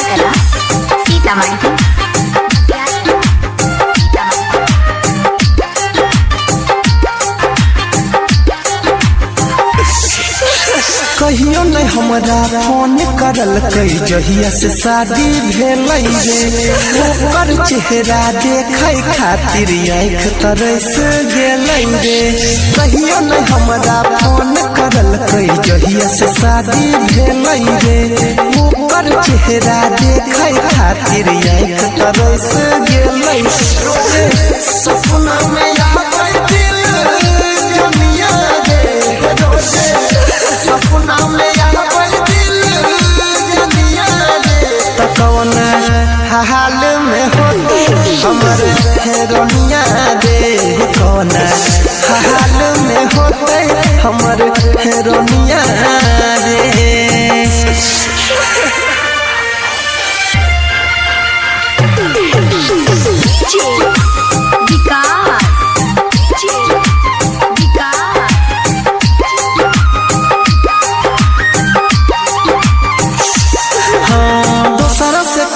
कला सीतामढ़ी। कहियो नहीं हमरा फोन करल कई जहिया से शादी भेल रे ओकर चेहरा देखे खातिर आँख तरस गेल रे। कहियो नहीं हमरा फोन करल कई जहिया से शादी भेल रे ओकर चेहरा देखे खातिर आँख तरस गेल रे। सपना में आवे दिल जमिया रे रोजे सपना में आवे दिल जमिया रे। त कौन हाल में होते हमर हेरोनिया रे कौन हाल में होते हमर हेरोनिया रे।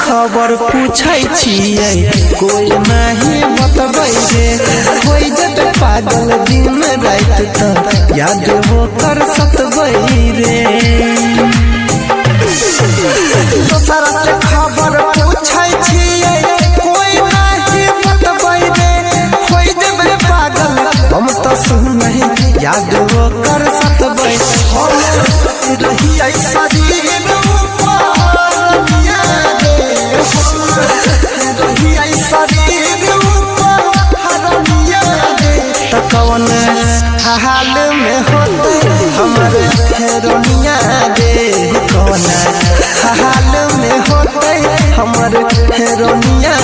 खबर पूछै छियै कोई नहीं बतबै रे कोई जब पागल दिन रात त याद हो कर सतबै रे। दोसरा से खबर पूछै छियै कोई नहीं बतबै रे कोई जब पागल हम त सुन नहीं याद हो कर सतबै रही ऐसा कौन हाल में होते हमर हेरोनिया रे कौन हाल में होते हमर हेरोनिया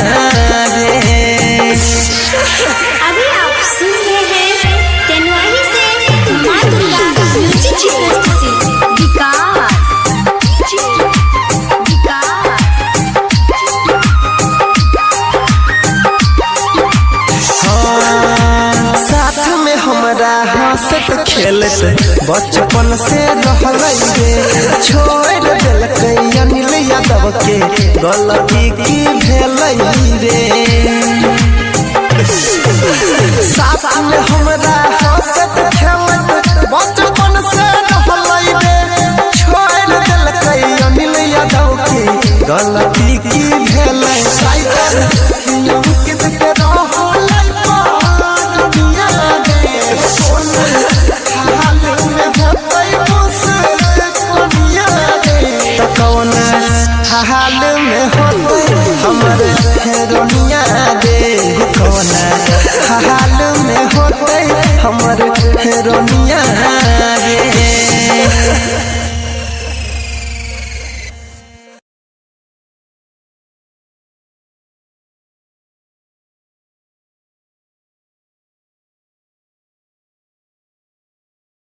रे। अभी आप सुन रहे हैं तेनवाही से मां दुर्गा म्यूजिक की प्रस्तुति विकास। हमरा हंसत खेलत बचपन से रहलै रे छोड़ देलकै अनिल यादव के गलती की भेलै रे। साथ में हमरा हंसत खेलत बचपन से रहलै रे छोड़ देलकै अनिल यादव के गलती की भेलै। कौन हाल में होते हमर हेरोनिया रे कौन हाल में होते हमर हेरोनिया